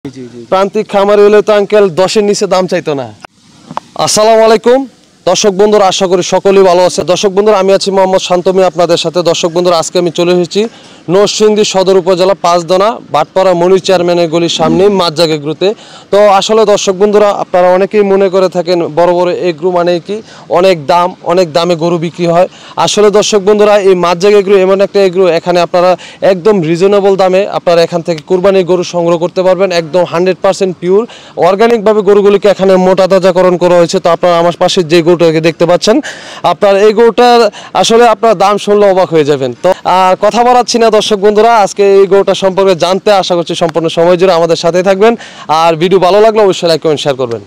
প্রান্তিক খামারি হলে তো আঙ্কেল 10-এর নিচে দাম চাইতো না। আসসালামু আলাইকুম দর্শক বন্ধুরা, আশা করি সকলেই ভালো আছে। দর্শক বন্ধুরা, আমি আছি মোহাম্মদ শান্তমি আপনাদের সাথে। দর্শক বন্ধুরা, আজকে আমি চলে এসেছি নরসিংদী সদর উপজেলা 5 দনা বাটপাড়া মনির চেয়ারম্যানের গলির সামনে মাজ্জাগ এগ্রোতে। তো আসলে দর্শক বন্ধুরা, আপনারা অনেকেই মনে করে থাকেন বড় বড় এগ্রো মানে কি অনেক দামে গরু বিক্রি হয়। আসলে দর্শক বন্ধুরা, এই মাজ্জাগ এগ্রো এমন একটা এগ্রো, এখানে আপনারা একদম রিজনেবল দামে আপনারা এখান থেকে কুরবানির গরু সংগ্রহ করতে পারবেন। একদম 100% পিওর অর্গানিকভাবে গরুগুলিকে এখানে মোটা তাজাকরণ করা হয়েছে। তো আপনারা আমার পাশে যে গরুটাকে দেখতে পাচ্ছেন, আপনার এই গরুটার আসলে আপনার দাম শুনলে অবাক হয়ে যাবেন। তো আর কথা বলাচ্ছি না দর্শক বন্ধুরা, আজকে এই গরুটা সম্পর্কে জানতে আশা করছি সম্পূর্ণ সময় জুড়ে আমাদের সাথে থাকবেন। আর ভিডিও ভালো লাগলে অবশ্যই লাইক কমেন্ট শেয়ার করবেন।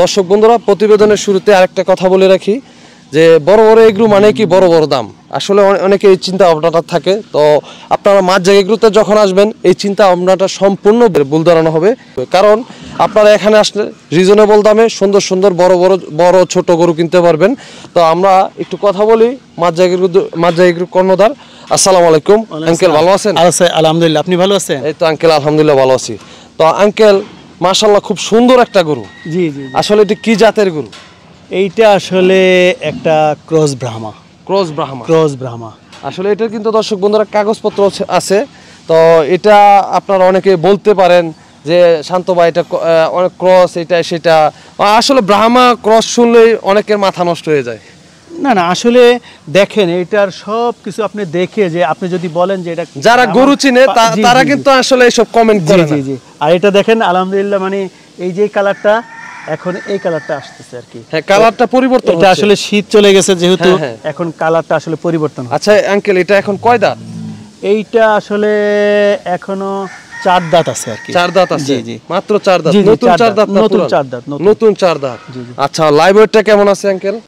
দর্শক বন্ধুরা, প্রতিবেদনের শুরুতে আরেকটা কথা বলে রাখি যে বড় বড় এগ্রো মানে কি বড় বড় দাম। আসলে অনেকে এই চিন্তা ভাবনাটা থাকে। তো আপনারা মাজ্জাগ এগ্রোতে যখন আসবেন, এই চিন্তা ভাবনাটা সম্পূর্ণ ভুল ধারণা হবে। কারণ আপনারা এখানে আসলে রিজনেবল দামে সুন্দর সুন্দর বড় ছোট গরু কিনতে পারবেন। তো আমরা একটু কথা বলি মাজ্জাগ এগ্রো কর্ণধার। আসসালামু আলাইকুম আঙ্কেল, ভালো আছেন? আলহামদুলিল্লাহ, আপনি ভালো আছেন? এই তো আঙ্কেল, আলহামদুলিল্লাহ ভালো আছি। তো আঙ্কেল, মাশাআল্লাহ খুব সুন্দর একটা গরু। জি জি। আসলে এটা কি জাতের গরু? এইটা আসলে একটা ক্রস ব্রাহ্মা। আসলে এটা কিন্তু দর্শক বন্ধুরা কাগজপত্র আছে। তো এটা আপনারা অনেকে বলতে পারেন যে শান্ত ভাই এটা অনেক ক্রস, এটা সেটা। আসলে ব্রাহ্মা ক্রস শুনলেই অনেকের মাথা নষ্ট হয়ে যায়। না না, আসলে দেখেন এটার সব কিছু আপনি দেখে যে আপনি যদি বলেন যে এটা, যারা গরু চিনে তারা কিন্তু আসলে এইসব কমেন্ট করে। জি জি। আর এটা দেখেন আলহামদুলিল্লাহ, মানে এই যে কালারটা, এখন এই কালারটা আসতেছে আর কি। হ্যাঁ, কালারটা পরিবর্তন হচ্ছে। এটা আসলে শীত চলে গেছে যেহেতু, এখন কালারটা আসলে পরিবর্তন। আচ্ছা আঙ্কেল, এটা এখন কয় দাঁত? এইটা আসলে এখনো 4 দাঁত আছে আর কি। 4 দাঁত আছে? জি জি, মাত্র 4 দাঁত। নতুন 4 দাঁত? নতুন 4 দাঁত। আচ্ছা, লাইভ ওয়েটটা কেমন আছে আঙ্কেল?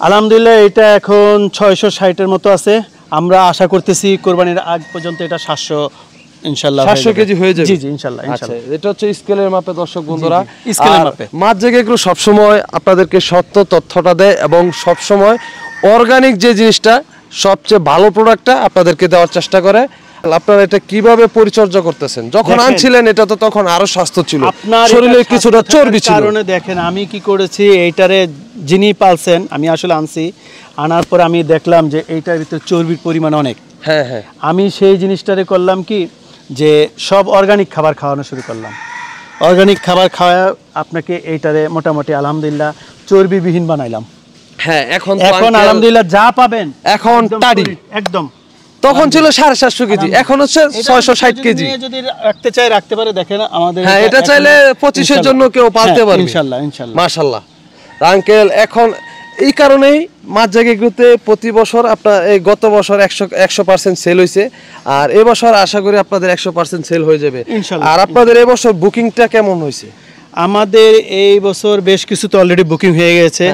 আলহামদুলিল্লাহ, এটা এখন 660 এর মতো আছে। আমরা আশা করতেছি কোরবানির আগ পর্যন্ত এটা 700 ইনশাআল্লাহ 700 কেজি হয়ে যাবে। জি জি, ইনশাআল্লাহ। আচ্ছা, এটা হচ্ছে স্কেলের মাপে দর্শক বন্ধুরা, স্কেলের মাপে। মাজ্জাগ এগ্রো সব সময় আপনাদেরকে সত্য তথ্যটা দেয় এবং সব সময় অর্গানিক যে জিনিসটা সবচেয়ে ভালো প্রোডাক্টটা আপনাদেরকে দেওয়ার চেষ্টা করে। আপনারা এটা কিভাবে পরিচর্যা করতেছেন? যখন আনছিলেন এটা তো তখন আরো স্বাস্থ্য ছিল, শরীরে কিছুটা চর্বি ছিল। কারণে দেখেন আমি কি করেছি, এইটারে যিনি পালছেন, আমি আসলে আনছি, আনার পর আমি দেখলাম যে এইটার ভিতরে চর্বির পরিমাণ অনেক। হ্যাঁ হ্যাঁ। আমি সেই জিনিসটারে করলাম কি, যে সব অর্গানিক খাবার খাওয়ানো শুরু করলাম। অর্গানিক খাবার খাওয়া আপনাকে এইটারে মোটামুটি আলহামদুলিল্লাহ চর্বিবিহীন বানাইলাম। হ্যাঁ, এখন আলহামদুলিল্লাহ যা পাবেন এখন টাড়ি একদম। তখন ছিল 750 কেজি, এখন হচ্ছে 660 কেজি। যদি রাখতে চাই রাখতে পারে। দেখেন আমাদের, হ্যাঁ, এটা চাইলে 25 এর জন্য কেউ পালতে পারবে ইনশাআল্লাহ ইনশাআল্লাহ। মাশাআল্লাহ আঙ্কেল, এখন এই কারণেই মাজ্জাগ এগ্রোতে প্রতি বছর আপনার এই গত বছর 100% সেল হয়েছে, আর এবছর আশা করি আপনাদের 100% সেল হয়ে যাবে ইনশাআল্লাহ। আর আপনাদের এবছর বুকিংটা কেমন হয়েছে? আমাদের এই বছর বেশ কিছু তো অলরেডি বুকিং হয়ে গেছে।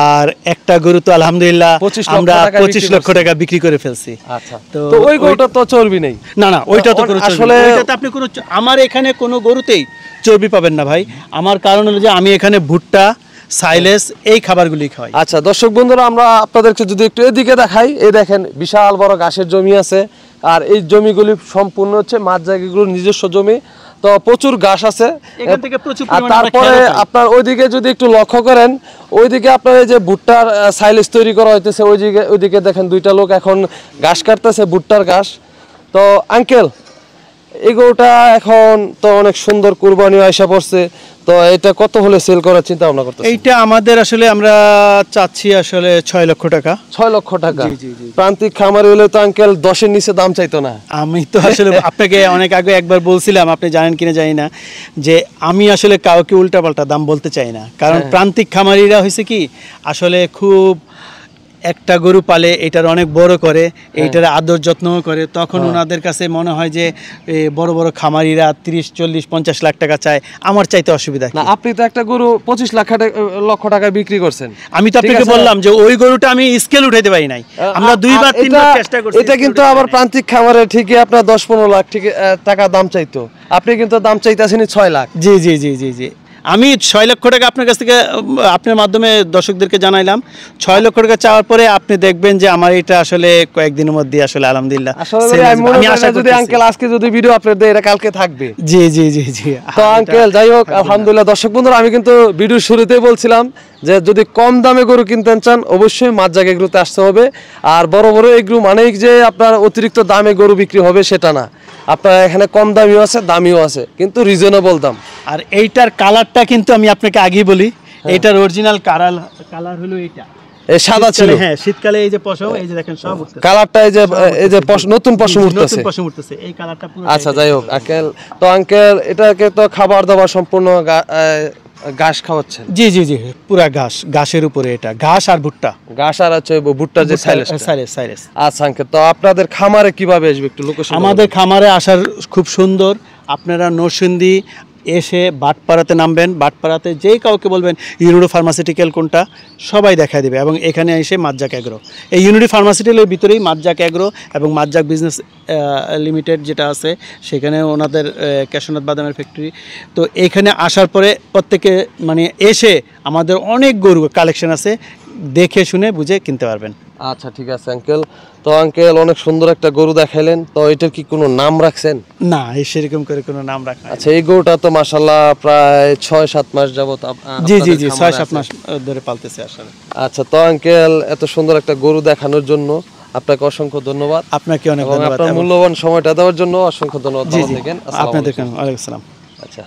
আর একটা গরু তো আলহামদুলিল্লাহ আমরা 25 লক্ষ টাকা বিক্রি করে ফেলছি। আচ্ছা, তো ওই গরুটা তো চর্বি নেই? না না, ওইটা তো আসলে ওইটাতে আপনি কোনো, আমার এখানে কোনো গরুতেই চর্বি পাবেন না ভাই। আমার কারণ হলো যে আমি এখানে ভুট্টা, সাইলেস এই খাবারগুলি খাই। আচ্ছা দর্শক বন্ধুরা, আমরা আপনাদেরকে যদি একটু এদিকে দেখাই, এই দেখেন বিশাল বড় ঘাসের জমি আছে। আর এই জমিগুলি সম্পূর্ণ হচ্ছে মাজ্জাগ এগ্রোর নিজস্ব জমি। তো প্রচুর ঘাস আছে এখান থেকে, প্রচুর। আর তারপরে আপনার ওইদিকে যদি একটু লক্ষ্য করেন, ওইদিকে আপনার এই যে ভুট্টার সাইলেজ তৈরি করা হইতেছে, ওইদিকে দেখেন 2টা লোক এখন ঘাস কাটতেছে, ভুট্টার ঘাস। তো আঙ্কেল, এই গরুটা এখন তো অনেক সুন্দর কুরবানি আইসা পড়ছে, তো এটা কত হলে সেল করার চিন্তা ভাবনা করতেছেন? এইটা আমাদের আসলে আমরা চাচ্ছি আসলে 6 লক্ষ টাকা। 6 লক্ষ টাকা? জি জি জি। প্রান্তিক খামারি হলে তো আঙ্কেল 10-এর নিচে দাম চাইতো না। আমি তো আসলে আপনাকে অনেক আগে একবার বলছিলাম, আপনি জানেন কিনা জানি না, যে আমি আসলে কাউকে উল্টাপাল্টা দাম বলতে চাই না, কারণ প্রান্তিক খামারিরা হয়েছে কি আসলে খুব একটা গরু পালে এটার অনেক বড় করে, এইটার আদর যত্ন করে, তখন ওনাদের কাছে মনে হয় যে বড় বড় খামারিরা 30-40-50 লাখ টাকা চায়, আমার চাইতে অসুবিধা না। আপনি তো একটা গরু 25 লক্ষ টাকা বিক্রি করছেন। আমি তো আপনাকে বললাম যে ওই গরুটা আমি স্কেল উঠাইতে পারি নাই, আমরা 2-3বার চেষ্টা করছি। এটা কিন্তু আবার প্রান্তিক খামারে ঠিকই আপনার 10-15 লাখ টাকা দাম চাইতো, আপনি কিন্তু দাম চাইতেছেন 6 লাখ। জি জি জি জি জি। আমি 6 লক্ষ টাকা আপনার কাছ থেকে আপনার মাধ্যমে দর্শকদেরকে জানাইলাম। 6 লক্ষ টাকা চাওয়ার পরে আপনি দেখবেন যে আমার এটা আসলে কয়েকদিনের মধ্যে আসলে আলহামদুলিল্লাহ আমি আশা করি আঙ্কেল আজকে যদি ভিডিও আপলোড দেয় এটা কালকে থাকবে। জি জি জি জি। তো আঙ্কেল যাই হোক, আলহামদুলিল্লাহ। দর্শক বন্ধুরা, আমি কিন্তু ভিডিওর শুরুতেই বলছিলাম যে যদি কম দামে গরু কিনতে চান অবশ্যই মাঝজাগ এগুলোতে আসতে হবে। আর বড় বড় এগুলো মানেই যে আপনার অতিরিক্ত দামে গরু বিক্রি হবে সেটা না, আপনার এখানে কম দামিও আছে দামিও আছে, কিন্তু রিজনেবল দাম। আর এইটার কালারটা কিন্তু আমি আপনাকে আগেই বলি, এইটার অরিজিনাল কালার হলো এইটা, এই সাদা ছিল। হ্যাঁ, শীতকালে এই যে পশম, এই যে দেখেন সব উঠতেছে কালারটা, এই যে নতুন পশম উঠতেছে, নতুন পশম উঠতেছে, এই কালারটা পুরো। আচ্ছা যাই হোক আঙ্কেল, তো আঙ্কেল এটাকে তো খাবার দাবার সম্পূর্ণ ঘাস খাওয়াচ্ছেন? জি জি জি, পুরা ঘাসের উপরে, এটা ঘাস আর ভুট্টা। ঘাস আর হচ্ছে ভুট্টার যে সাইলেস। আচ্ছা আঙ্কেল, তো আপনাদের খামারে কিভাবে আসবে একটু লোকেশন? আমাদের খামারে আসার খুব সুন্দর, আপনারা নরসিংদী এসে বাটপাড়াতে নামবেন, বাটপাড়াতে যেই কাউকে বলবেন ইউনিডো ফার্মাসিউটিক্যাল কোনটা, সবাই দেখা দেবে। এবং এখানে এসে মাজ্জাক অ্যাগ্রো, এই ইউনিডো ফার্মাসিউটিক্যালের ভিতরেই মাজ্জাক অ্যাগ্রো এবং মাজ্জাক বিজনেস লিমিটেড যেটা আছে, সেখানে ওনাদের কেশনাথ বাদামের ফ্যাক্টরি। তো এখানে আসার পরে প্রত্যেকে মানে এসে আমাদের অনেক গরু কালেকশন আছে, দেখে শুনে বুঝে কিনতে পারবেন। আচ্ছা ঠিক আছে আঙ্কেল। তো আঙ্কেল অনেক সুন্দর একটা গরু দেখাইলেন, তো এটার কি কোনো নাম রাখছেন? না, সেরকম করে কোনো নাম রাখা। আচ্ছা, এই গরুটা তো মাশাআল্লাহ প্রায় 6-7 মাস যাবত। জি জি জি, 6-7 মাস ধরে পালতেছে আসলে। আচ্ছা, তো আঙ্কেল এত সুন্দর একটা গরু দেখানোর জন্য আপনাকে অসংখ্য ধন্যবাদ। আপনাকে অনেক ধন্যবাদ, আপনার মূল্যবান সময়টা দেওয়ার জন্য অসংখ্য ধন্যবাদ। জি জি, আপনাদের ওয়ালাইকুম আসসালাম। আচ্ছা।